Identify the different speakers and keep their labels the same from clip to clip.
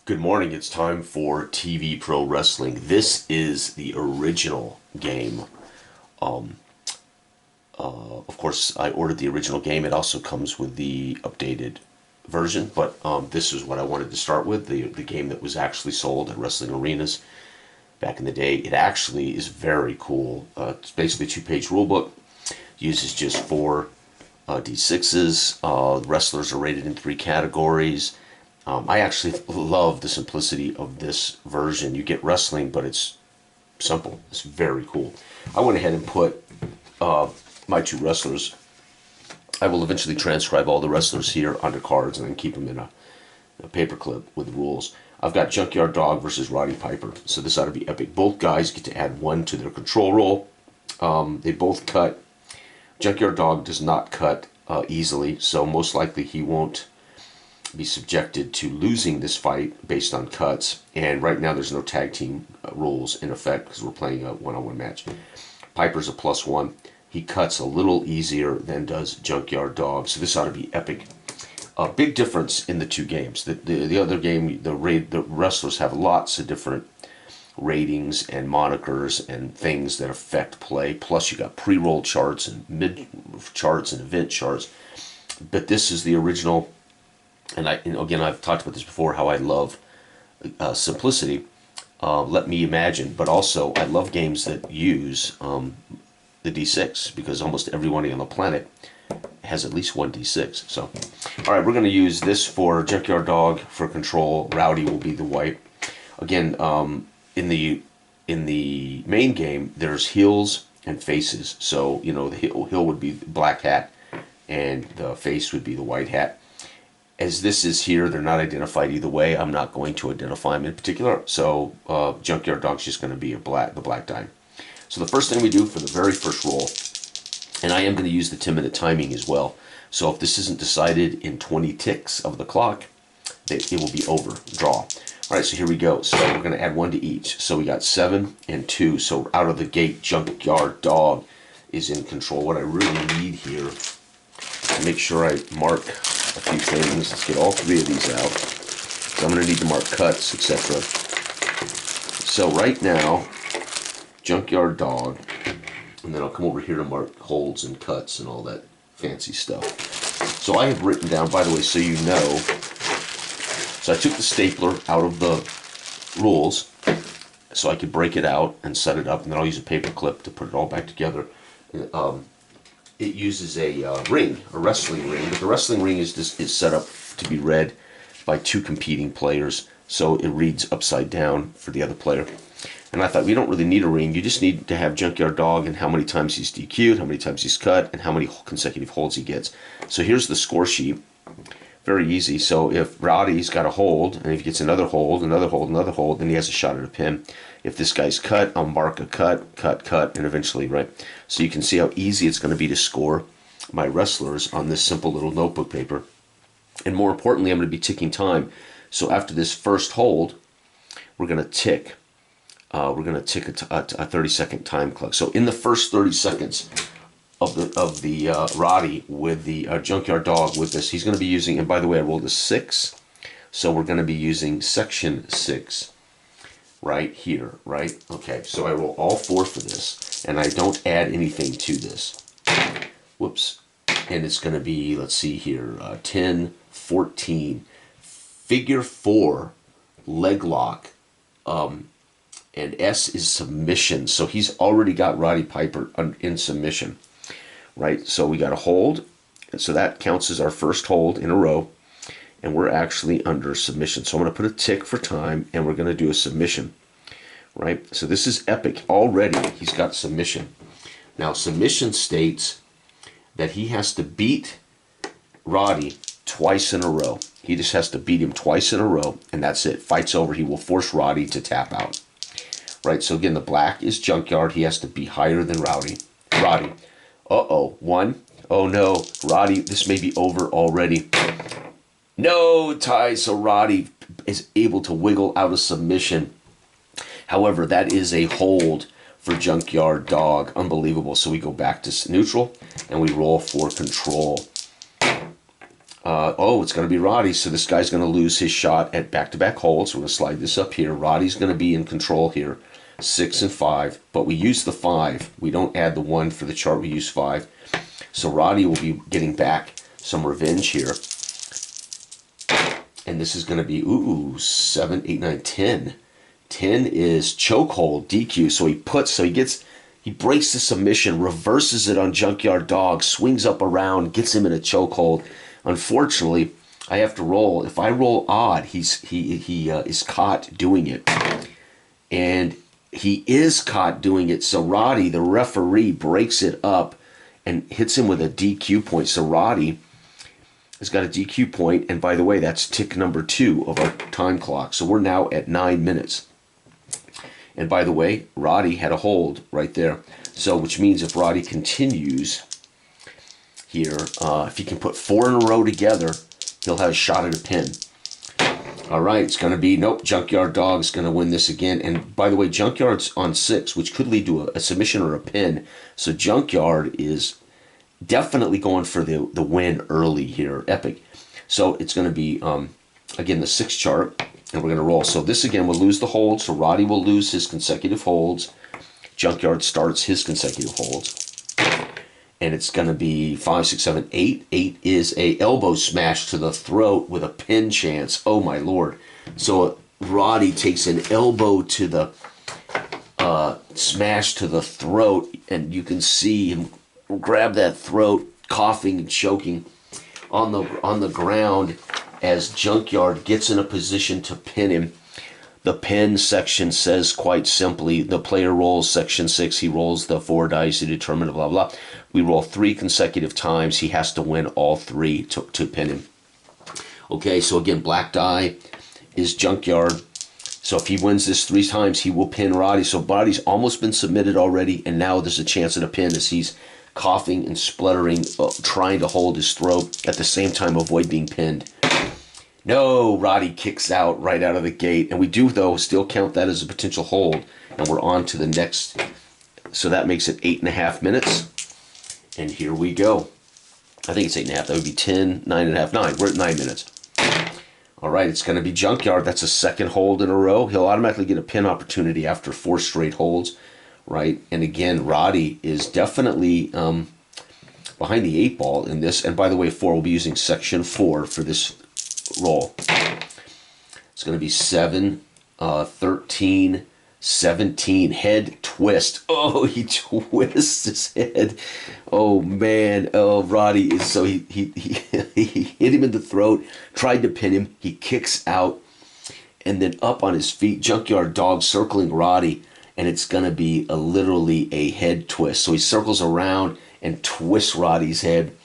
Speaker 1: Good morning. It's time for TV Pro Wrestling. This is the original game. Of course, I ordered the original game. It also comes with the updated version, but this is what I wanted to start with, the game that was actually sold at wrestling arenas back in the day. It actually is very cool. It's basically a two-page rulebook. Uses just four D6s. Wrestlers are rated in three categories. I actually love the simplicity of this version. You get wrestling, but it's simple. It's very cool. I went ahead and put my two wrestlers. I will eventually transcribe all the wrestlers here onto cards and then keep them in a paperclip with the rules. I've got Junkyard Dog versus Roddy Piper, so this ought to be epic. Both guys get to add one to their control roll. They both cut. Junkyard Dog does not cut easily, so most likely he won't be subjected to losing this fight based on cuts. And right now there's no tag team rules in effect because we're playing a one-on-one match. Piper's a +1. He cuts a little easier than does Junkyard Dog, so this ought to be epic. A big difference in the two games. The other game, the wrestlers have lots of different ratings and monikers and things that affect play. Plus you got pre-roll charts and mid charts and event charts. But this is the original. And again, I've talked about this before, how I love simplicity. Let me imagine. But also, I love games that use the D6, because almost everyone on the planet has at least one D6. So, all right, we're going to use this for Junkyard Dog for control. Rowdy will be the white. Again, in the main game, there's heels and faces. So, you know, the heel would be the black hat, and the face would be the white hat. As this is here, they're not identified either way. I'm not going to identify them in particular. So Junkyard Dog's just going to be the black die. So the first thing we do for the very first roll, and I am going to use the 10-minute timing as well. So if this isn't decided in 20 ticks of the clock, it will be over, draw. All right, so here we go. So we're going to add one to each. So we got 7 and 2. So out of the gate, Junkyard Dog is in control. What I really need here, to make sure I mark a few things. Let's get all three of these out. So I'm going to need to mark cuts, etc. So right now, Junkyard Dog, and then I'll come over here to mark holds and cuts and all that fancy stuff. So I have written down, by the way, so you know, so I took the stapler out of the rules so I could break it out and set it up, and then I'll use a paper clip to put it all back together. It uses a ring, a wrestling ring, but the wrestling ring is set up to be read by two competing players, so it reads upside down for the other player. And I thought, we don't really need a ring, you just need to have Junkyard Dog and how many times he's DQ'd, how many times he's cut, and how many consecutive holds he gets. So here's the score sheet. Very easy. So if Roddy's got a hold, and if he gets another hold, another hold, another hold, then he has a shot at a pin. If this guy's cut, I'll mark a cut, and eventually, right? So you can see how easy it's going to be to score my wrestlers on this simple little notebook paper. And more importantly, I'm going to be ticking time. So after this first hold, we're going to tick. We're going to tick a 30-second time clock. So in the first 30 seconds of the Roddy with the Junkyard Dog with this, he's going to be using, and by the way, I rolled a 6, so we're going to be using section 6 right here, right? Okay, so I roll all 4 for this, and I don't add anything to this. Whoops. And it's going to be, let's see here, 10, 14, figure 4, leg lock, and S is submission. So he's already got Roddy Piper in submission, right? So we got a hold, and so that counts as our first hold in a row, and we're actually under submission. So I'm going to put a tick for time, and we're going to do a submission, right? So this is epic. Already he's got submission. Now submission states that he has to beat Roddy twice in a row. He just has to beat him twice in a row, and that's it. Fight's over. He will force Roddy to tap out. Right, so again, the black is Junkyard. He has to be higher than Roddy. Uh-oh, 1. Oh no, Roddy, this may be over already. No, tie, so Roddy is able to wiggle out of submission. However, that is a hold for Junkyard Dog. Unbelievable. So we go back to neutral, and we roll for control. Oh, it's going to be Roddy. So this guy's going to lose his shot at back-to-back holds. We're going to slide this up here. Roddy's going to be in control here. 6 and 5, but we use the 5. We don't add the 1 for the chart. We use 5. So Roddy will be getting back some revenge here. And this is going to be, 7, 8, 9, 10. 10 is chokehold, DQ. He breaks the submission, reverses it on Junkyard Dog, swings up around, gets him in a chokehold. Unfortunately, I have to roll. If I roll odd, he is caught doing it. And he is caught doing it. So Roddy, the referee, breaks it up and hits him with a DQ point. So Roddy has got a DQ point. And by the way, that's tick number 2 of our time clock. So we're now at 9 minutes. And by the way, Roddy had a hold right there. So which means if Roddy continues here, if he can put 4 in a row together, he'll have a shot at a pin. All right, it's going to be, nope, Junkyard Dog's going to win this again. And by the way, Junkyard's on 6, which could lead to a submission or a pin. So Junkyard is definitely going for the win early here, epic. So it's going to be, again, the 6 chart, and we're going to roll. So this, again, will lose the hold. So Roddy will lose his consecutive holds. Junkyard starts his consecutive holds. And it's going to be 5, 6, 7, 8. 8 is a elbow smash to the throat with a pin chance. Oh, my Lord. So Roddy takes an elbow to the smash to the throat, and you can see him grab that throat, coughing and choking on the ground as Junkyard gets in a position to pin him. The pin section says quite simply, the player rolls section 6, he rolls the 4 dice to determine blah, blah. We roll 3 consecutive times. He has to win all 3 to pin him. Okay, so again, black die is Junkyard. So if he wins this 3 times, he will pin Roddy. So Roddy's almost been submitted already, and now there's a chance at a pin as he's coughing and spluttering, trying to hold his throat, at the same time avoid being pinned. No, Roddy kicks out right out of the gate. And we do, though, still count that as a potential hold. And we're on to the next. So that makes it 8.5 minutes. And here we go. I think it's 8.5. That would be 10, 9.5, 9. We're at 9 minutes. All right, it's going to be Junkyard. That's a second hold in a row. He'll automatically get a pin opportunity after 4 straight holds, right? And again, Roddy is definitely behind the 8 ball in this. And by the way, 4, we'll be using section 4 for this roll. It's going to be 7, 13, 17. Head twist. Oh, he twists his head. Oh, man. Oh, Roddy is so... He hit him in the throat, tried to pin him. He kicks out, and then up on his feet. Junkyard Dog circling Roddy, and it's going to be literally a head twist. So he circles around and twists Roddy's head.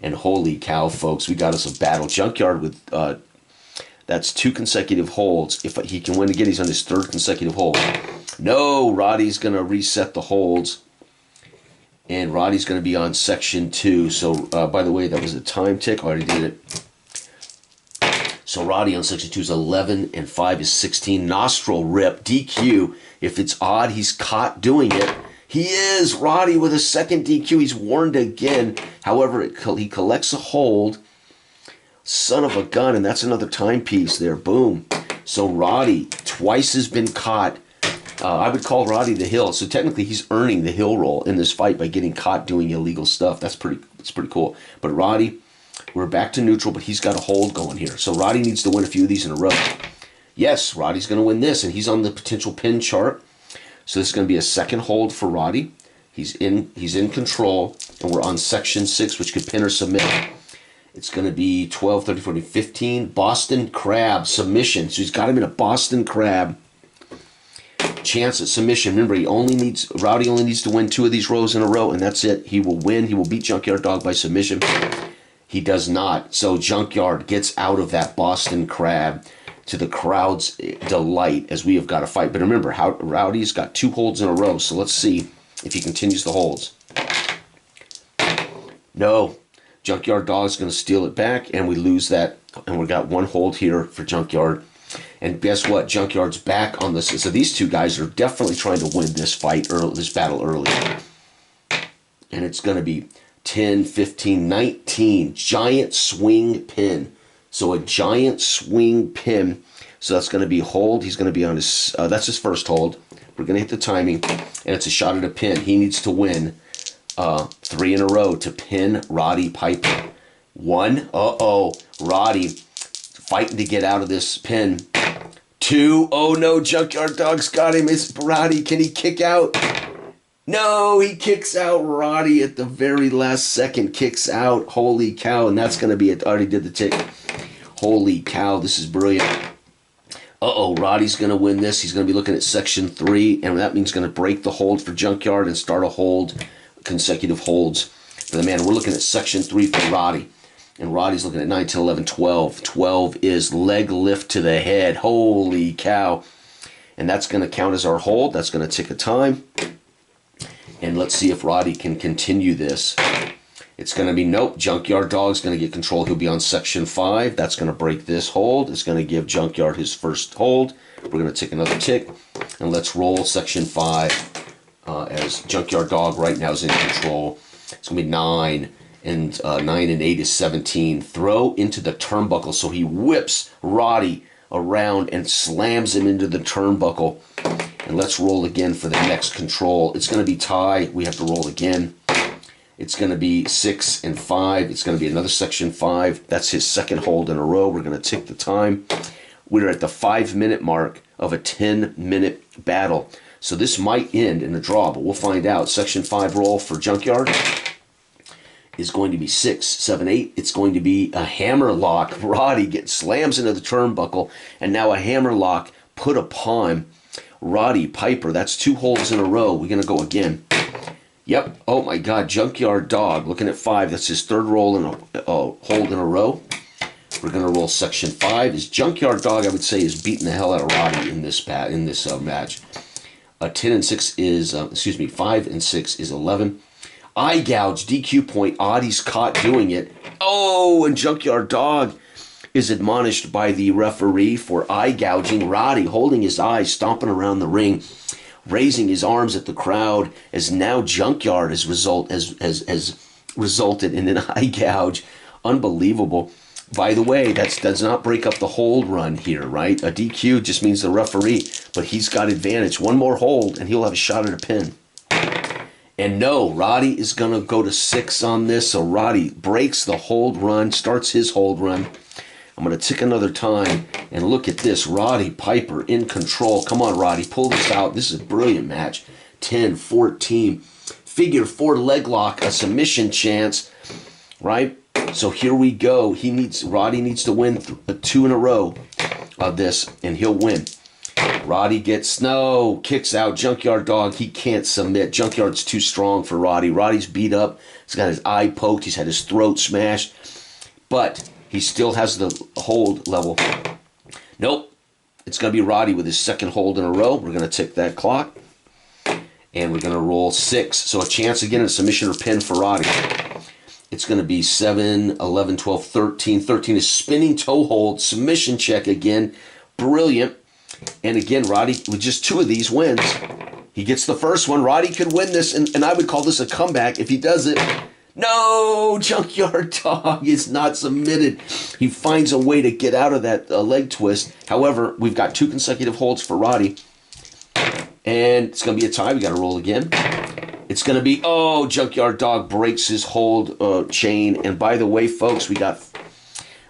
Speaker 1: And holy cow, folks, we got us a battle. Junkyard with, that's 2 consecutive holds. If he can win again, he's on his 3rd consecutive hold. No, Roddy's going to reset the holds. And Roddy's going to be on section 2. So, by the way, that was a time tick. I already did it. So Roddy on section 2 is 11, and 5 is 16. Nostril rip, DQ. If it's odd, he's caught doing it. He is. Roddy with a second DQ. He's warned again. However, he collects a hold. Son of a gun. And that's another timepiece there. Boom. So Roddy twice has been caught. I would call Roddy the Hill. So technically he's earning the Hill roll in this fight by getting caught doing illegal stuff. That's pretty cool. But Roddy, we're back to neutral, but he's got a hold going here. So Roddy needs to win a few of these in a row. Yes, Roddy's going to win this. And he's on the potential pin chart. So this is going to be a second hold for Roddy. He's in control, and we're on section 6, which could pin or submit. It's going to be 12, 13, 14, 15. Boston Crab submission. So he's got him in a Boston Crab. Chance at submission. Remember, Roddy only needs to win 2 of these rows in a row, and that's it. He will win. He will beat Junkyard Dog by submission. He does not. So Junkyard gets out of that Boston Crab, to the crowd's delight, as we have got to fight. But remember, Roddy's got 2 holds in a row, so let's see if he continues the holds. No. Junkyard Dog's going to steal it back, and we lose that. And we got 1 hold here for Junkyard. And guess what? Junkyard's back on this. So these 2 guys are definitely trying to win this fight, this battle early. And it's going to be 10, 15, 19. Giant swing pin. So a giant swing pin. So that's going to be hold. He's going to be on his, that's his first hold. We're going to hit the timing, and it's a shot at a pin. He needs to win 3 in a row to pin Roddy Piper. 1, uh-oh, Roddy fighting to get out of this pin. 2, oh no, Junkyard Dog's got him. Is Roddy, can he kick out? No, he kicks out. Roddy at the very last second kicks out. Holy cow, and that's going to be it. Already did the tick. Holy cow, this is brilliant. Uh-oh, Roddy's going to win this. He's going to be looking at section 3, and that means going to break the hold for Junkyard and start a hold, consecutive holds for the man. We're looking at section 3 for Roddy. And Roddy's looking at 9, 10, 11, 12. 12 is leg lift to the head. Holy cow. And that's going to count as our hold. That's going to tick a time. And let's see if Roddy can continue this. It's going to be, nope, Junkyard Dog's going to get control. He'll be on section 5. That's going to break this hold. It's going to give Junkyard his first hold. We're going to tick another tick. And let's roll section 5 as Junkyard Dog right now is in control. It's going to be 9. And 9 and 8 is 17. Throw into the turnbuckle. So he whips Roddy around and slams him into the turnbuckle. And let's roll again for the next control. It's going to be tie. We have to roll again. It's going to be 6 and 5. It's going to be another section 5. That's his second hold in a row. We're going to tick the time. We're at the 5-minute mark of a 10-minute battle. So this might end in a draw, but we'll find out. Section 5 roll for Junkyard is going to be 6, 7, 8. It's going to be a hammer lock. Roddy slams into the turnbuckle, and now a hammer lock put upon Roddy Piper. That's 2 holds in a row. We're going to go again. Yep. Oh my God. Junkyard Dog looking at 5. That's his third roll in a hold in a row. We're going to roll section 5. His Junkyard Dog, I would say, is beating the hell out of Roddy in this match. 10 and 6 is 5 and 6 is 11. Eye gouge, DQ point. Oddie's caught doing it. Oh, and Junkyard Dog is admonished by the referee for eye gouging. Roddy holding his eyes, stomping around the ring, raising his arms at the crowd, as now Junkyard has resulted in an eye gouge. Unbelievable. By the way, that does not break up the hold run here, right? A DQ just means the referee, but he's got advantage. One more hold, and he'll have a shot at a pin. And no, Roddy is going to go to 6 on this, so Roddy breaks the hold run, starts his hold run. I'm going to tick another time, and look at this. Roddy Piper in control. Come on, Roddy, pull this out. This is a brilliant match. 10, 14, figure 4 leg lock, a submission chance, right? So here we go. Roddy needs to win 2 in a row of this, and he'll win. Roddy kicks out. Junkyard Dog, he can't submit. Junkyard's too strong for Roddy. Roddy's beat up. He's got his eye poked. He's had his throat smashed. But he still has the hold level. Nope. It's going to be Roddy with his second hold in a row. We're going to tick that clock. And we're going to roll 6. So a chance again, a submission or pin for Roddy. It's going to be 7, 11, 12, 13. 13 is spinning toe hold. Submission check again. Brilliant. And again, Roddy, with just 2 of these wins, he gets the first one. Roddy could win this, and I would call this a comeback if he does it. No, Junkyard Dog is not submitted. He finds a way to get out of that leg twist. However, we've got 2 consecutive holds for Roddy. And it's going to be a tie. We got to roll again. It's going to be, oh, Junkyard Dog breaks his hold chain. And by the way, folks, we got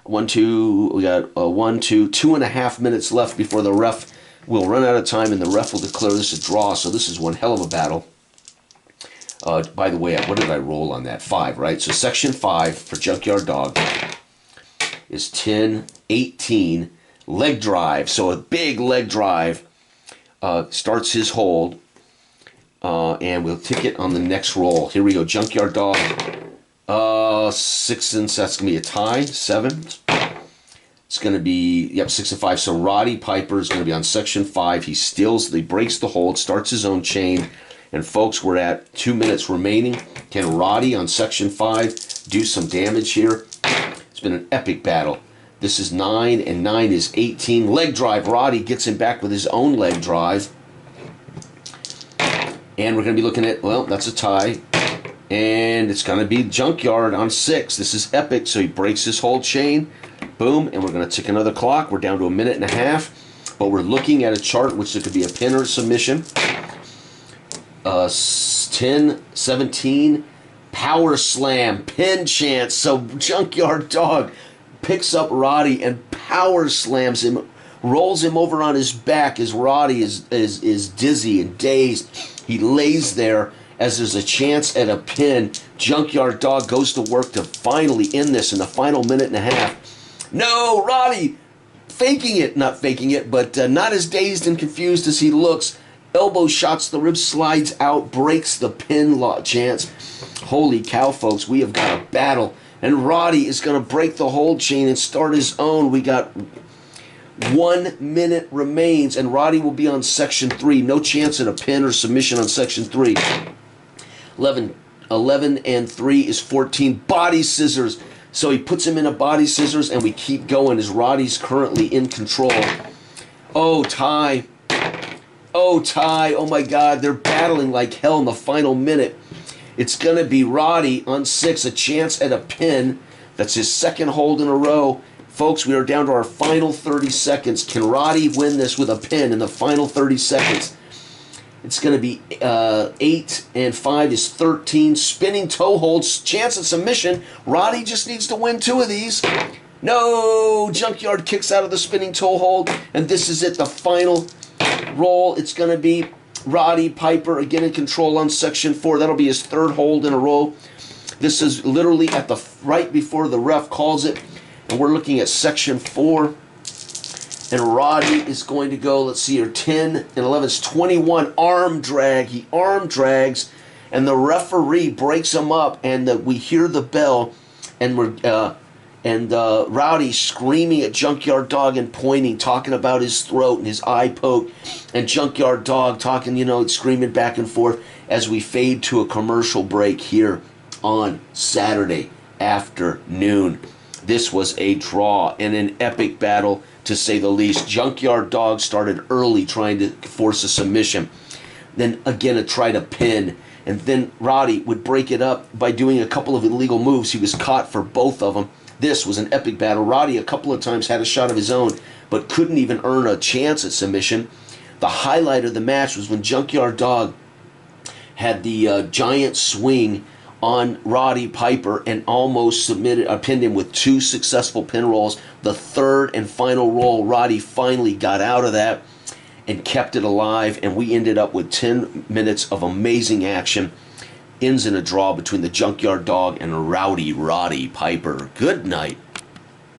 Speaker 1: 2.5 minutes left before the ref will run out of time, and the ref will declare this a draw. So this is one hell of a battle. By the way, what did I roll on that? 5, right? So section 5 for Junkyard Dog is 10, 18, leg drive. So a big leg drive starts his hold, and we'll tick it on the next roll. Here we go, Junkyard Dog. 6 and that's going to be a tie. 7. It's going to be, 6 and 5. So Roddy Piper is going to be on section 5. He breaks the hold, starts his own chain. And folks, we're at 2 minutes remaining. Can Roddy on section 5 do some damage here? It's been an epic battle. This is 9, and 9 is 18. Leg drive. Roddy gets him back with his own leg drive. And we're going to be looking at, well, that's a tie. And it's going to be Junkyard on 6. This is epic. So he breaks his whole chain. Boom. And we're going to tick another clock. We're down to 1.5 minutes. But we're looking at a chart which there could be a pin or a submission. 10, 17, power slam, pin chance. So Junkyard Dog picks up Roddy and power slams him, rolls him over on his back as Roddy is dizzy and dazed. He lays there as there's a chance at a pin. Junkyard Dog goes to work to finally end this in the final 1.5 minutes. No, Roddy faking it, not faking it, but not as dazed and confused as he looks. Elbow shots, the rib slides out, breaks the pin chance. Holy cow, folks, we have got a battle. And Roddy is going to break the hold chain and start his own. We got 1 minute remains, and Roddy will be on section 3. No chance at a pin or submission on section 3. 11 and 3 is 14. Body scissors. So he puts him in a body scissors, and we keep going as Roddy's currently in control. Oh, tie. Oh, tie. Oh, my God. They're battling like hell in the final minute. It's going to be Roddy on 6, a chance at a pin. That's his second hold in a row. Folks, we are down to our final 30 seconds. Can Roddy win this with a pin in the final 30 seconds? It's going to be 8 and 5 is 13. Spinning toe holds, chance at submission. Roddy just needs to win 2 of these. No! Junkyard kicks out of the spinning toe hold, and this is it, the final roll. It's going to be Roddy Piper again in control on section 4. That'll be his 3rd hold in a row. This is literally at the right before the ref calls it, and we're looking at section 4. And Roddy is going to go, let's see here, 10 and 11. It's 21, arm drag. He arm drags, and the referee breaks him up, and we hear the bell, and Roddy screaming at Junkyard Dog and pointing, talking about his throat and his eye poke, and Junkyard Dog talking, screaming back and forth as we fade to a commercial break here on Saturday afternoon. This was a draw and an epic battle, to say the least. Junkyard Dog started early trying to force a submission. Then again, try to pin. And then Roddy would break it up by doing a couple of illegal moves. He was caught for both of them. This was an epic battle. Roddy a couple of times had a shot of his own, but couldn't even earn a chance at submission. The highlight of the match was when Junkyard Dog had the giant swing on Roddy Piper and almost pinned him with 2 successful pin rolls. The 3rd and final roll, Roddy finally got out of that and kept it alive, and we ended up with 10 minutes of amazing action. Ends in a draw between the Junkyard Dog and Rowdy Roddy Piper. Good night.